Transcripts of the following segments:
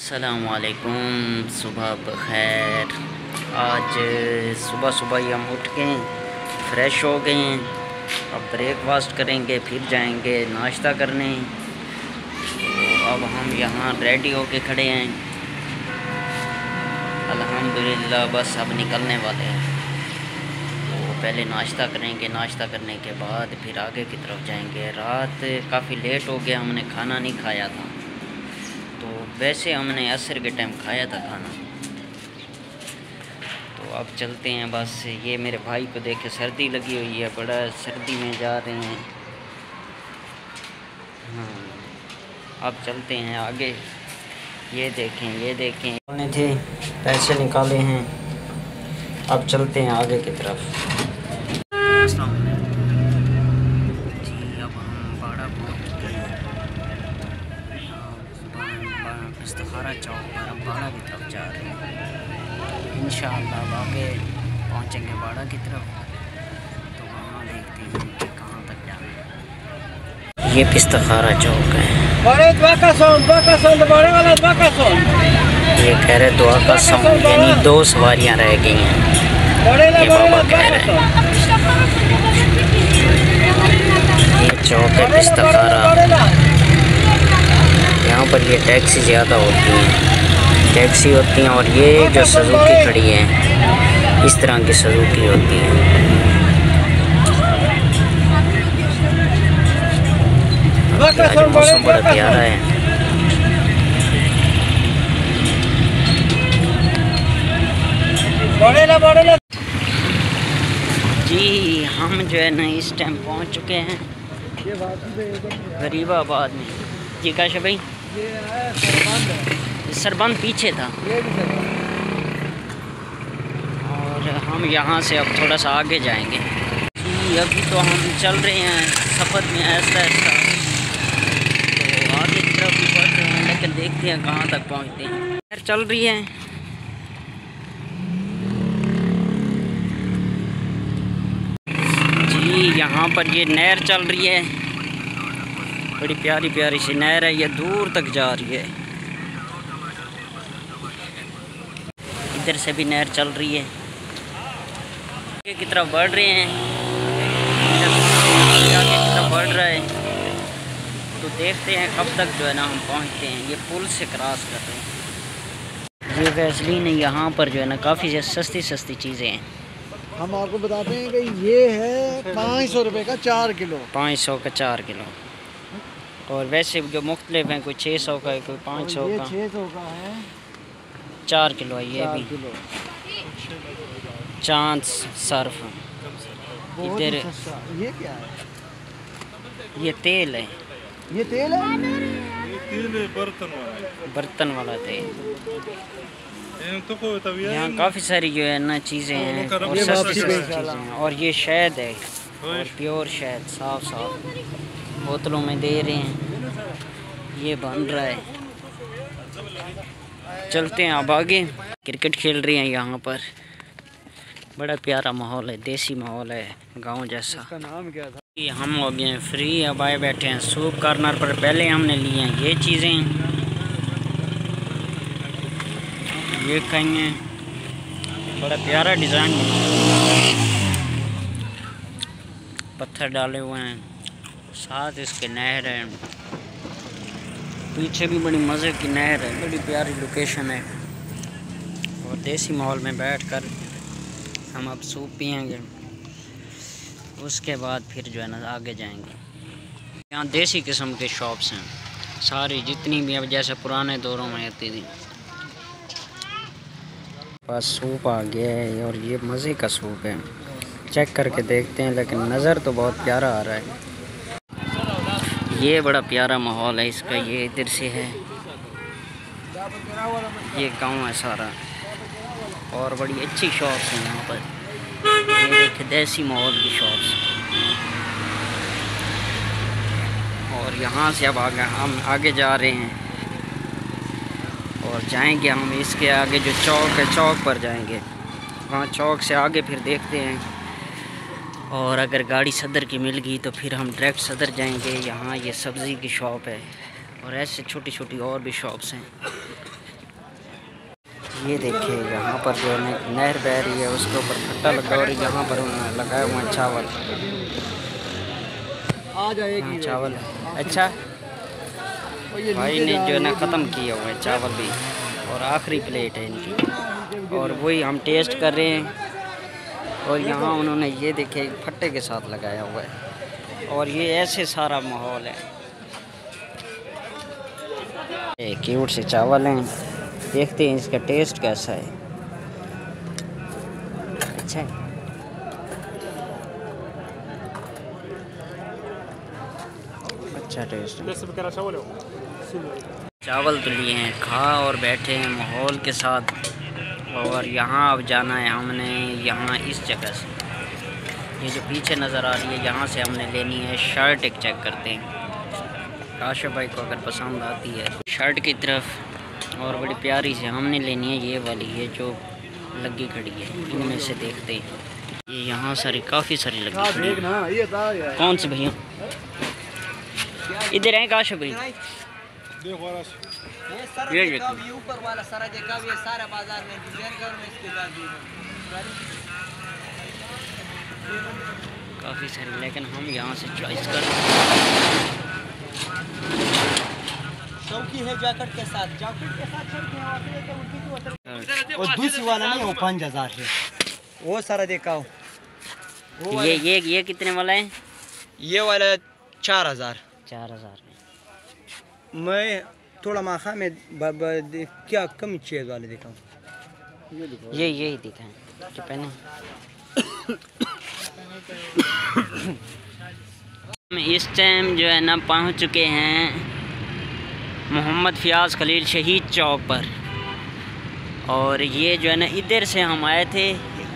अस्सलामुअलैकुम, सुबह बखैर। आज सुबह सुबह ही हम उठ गए, फ्रेश हो गए हैं। अब ब्रेकफास्ट करेंगे, फिर जाएंगे नाश्ता करने। तो अब हम यहाँ रेडी होके खड़े हैं अल्हम्दुलिल्लाह। बस अब निकलने वाले हैं। तो पहले नाश्ता करेंगे, नाश्ता करने के बाद फिर आगे की तरफ जाएंगे। रात काफ़ी लेट हो गया, हमने खाना नहीं खाया था। तो वैसे हमने असर के टाइम खाया था खाना। तो अब चलते हैं। बस ये मेरे भाई को देख के सर्दी लगी हुई है, बड़ा सर्दी में जा रहे हैं। हाँ, अब चलते हैं आगे। ये देखें, ये देखें, उन्होंने थे पैसे निकाले हैं। अब चलते हैं आगे की तरफ। जी, अब हम बाड़ा पहुँच चुके हैं। इस्तिखारा चौक पर अब बाड़ा की तरफ जा रहे हैं। इंशाअल्लाह अब आगे पहुँचेंगे बाड़ा की तरफ। तो वहाँ देखते हैं कि कहाँ तक जाना है। ये इस्तिखारा चौक है। ये कह रहे दुआ का साउंड, यानी 2 सवारियाँ रह गई हैं, ये बाबा कह रहे हैं। ये चौक है इस्तिखारा। यहाँ पर ये टैक्सी ज़्यादा होती हैं, टैक्सी होती हैं। और ये जो सुजुकी खड़ी है, इस तरह की सुजुकी होती है। आज मौसम बड़ा प्यारा है। जी, हम जो है ना इस टाइम पहुँच चुके हैं गरीबाबाद में। जी काशा भाई, सरबंद पीछे था। और हम यहाँ से अब थोड़ा सा आगे जाएंगे। जी, अभी तो हम चल रहे हैं सफ़र में ऐसा ऐसा। तो आगे की तरफ भी बढ़ रहे हैं, लेकिन देखते हैं कहाँ तक पहुँचते हैं। खैर चल रही है। जी, यहाँ पर ये नहर चल रही है, बड़ी प्यारी प्यारी सी नहर है। ये दूर तक जा रही है। इधर से भी नहर चल रही है। आगे की तरफ बढ़ रहे हैं, आगे की तरफ बढ़ रहा है। तो देखते हैं कब तक जो है ना हम पहुंचते हैं। ये पुल से क्रॉस कर रहे हैं। ये वैसलीन है। यहाँ पर जो है ना काफ़ी सस्ती सस्ती चीज़ें हैं। हम आपको बताते हैं कि ये है 500 रुपये का 4 किलो। 500 का 4 किलो। और वैसे जो मुख्तलिफ हैं, कोई 600 का है, कोई 500 का। 600 का है, 4 किलो है ये भी। किलो। चांद सर्फ इधर। ये क्या है? ये तेल है। ये तेल है? ये तेल है, बर्तन वाला तेल। तो यहाँ काफ़ी सारी जो है ना चीज़ें हैं और सस्ती सस्ती चीज़ें हैं। और ये शहद है, और प्योर शहद, साफ साफ बोतलों में दे रहे हैं। ये बन रहा है। चलते हैं अब आगे। क्रिकेट खेल रहे हैं यहाँ पर। बड़ा प्यारा माहौल है, देसी माहौल है, गांव जैसा। इसका नाम क्या था? हम हो गए हैं फ्री। अब आए बैठे हैं सूप कॉर्नर पर। पहले हमने लिए हैं ये चीज़ें, ये खाएंगे। बड़ा प्यारा डिज़ाइन बना, पत्थर डाले हुए हैं, साथ इसके नहर है। पीछे भी बड़ी मज़े की नहर है, बड़ी प्यारी लोकेशन है। और देसी माहौल में बैठकर हम अब सूप पिएंगे। उसके बाद फिर जो है ना आगे जाएंगे। यहाँ देसी किस्म के शॉप्स हैं सारी, जितनी भी अब जैसे पुराने दौरों में आती थी। बस सूप आ गया है, और ये मज़े का सूप है। चेक करके देखते हैं, लेकिन नज़र तो बहुत प्यारा आ रहा है। ये बड़ा प्यारा माहौल है इसका। ये इधर से है, ये गांव है सारा। और बड़ी अच्छी शॉप्स हैं यहाँ पर। ये देखिए देसी माहौल की शॉप्स। और यहाँ से अब हम आगे जा रहे हैं। और जाएंगे हम इसके आगे जो चौक है, चौक पर जाएंगे। वहाँ चौक से आगे फिर देखते हैं। और अगर गाड़ी सदर की मिल गई तो फिर हम डायरेक्ट सदर जाएंगे। यहाँ ये सब्ज़ी की शॉप है, और ऐसे छोटी छोटी और भी शॉप्स हैं। ये देखिए यहाँ पर जो है नहर बह रही है, उसके ऊपर खट्टा लगा और यहाँ पर उन्होंने लगाया हुआ है चावल। आ जाएगी चावल अच्छा भाई ने जो है ना ख़त्म किया हुआ है चावल भी, और आखिरी प्लेट है इनकी, और वही हम टेस्ट कर रहे हैं। और यहाँ उन्होंने ये देखे फट्टे के साथ लगाया हुआ है, और ये ऐसे सारा माहौल है। क्यूट से चावल हैं, देखते हैं इसका टेस्ट कैसा है। अच्छा है, अच्छा टेस्ट है। चावल तो लिए हैं, खा और बैठे हैं माहौल के साथ। और यहाँ अब जाना है हमने, यहाँ इस जगह से, ये जो पीछे नज़र आ रही है, यहाँ से हमने लेनी है शर्ट। एक चेक करते हैं काशिफ भाई को अगर पसंद आती है शर्ट की तरफ, और बड़ी प्यारी से हमने लेनी है ये वाली, ये जो लगी खड़ी है। इनमें से देखते हैं, ये यहाँ सारी काफ़ी सारी लगी खड़ी है। कौन सी भैया इधर हैं काशिफ भाई? ये ऊपर वाला सारा देखा, ये सारा बाजार में काफ़ी सारी, लेकिन हम यहाँ से चॉइस कर चौकी है जैकेट के साथ और दूसरी वाला नहीं, वो 5000 है, वो सारा देखा हो। ये कितने वाला है? ये वाला 4000 में। मैं थोड़ा माखा में क्या कम चीज़ वाले देखा हूँ। यही दिखा है जो पहने। हम इस टाइम जो है ना पहुँच चुके हैं मोहम्मद फ़ियाज़ खलील शहीद चौक पर, और ये जो है ना इधर से हम आए थे,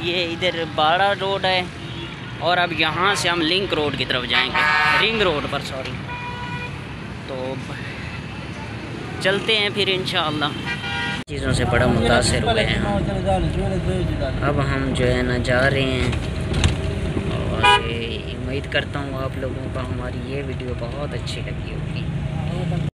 ये इधर बाड़ा रोड है, और अब यहाँ से हम लिंक रोड की तरफ जाएंगे, रिंग रोड पर सॉरी। तो चलते हैं फिर इंशाअल्लाह। चीज़ों से बड़ा मुतासिर हुए हैं हम। अब हम जो है ना जा रहे हैं, और उम्मीद करता हूँ आप लोगों को हमारी ये वीडियो बहुत अच्छी लगी होगी।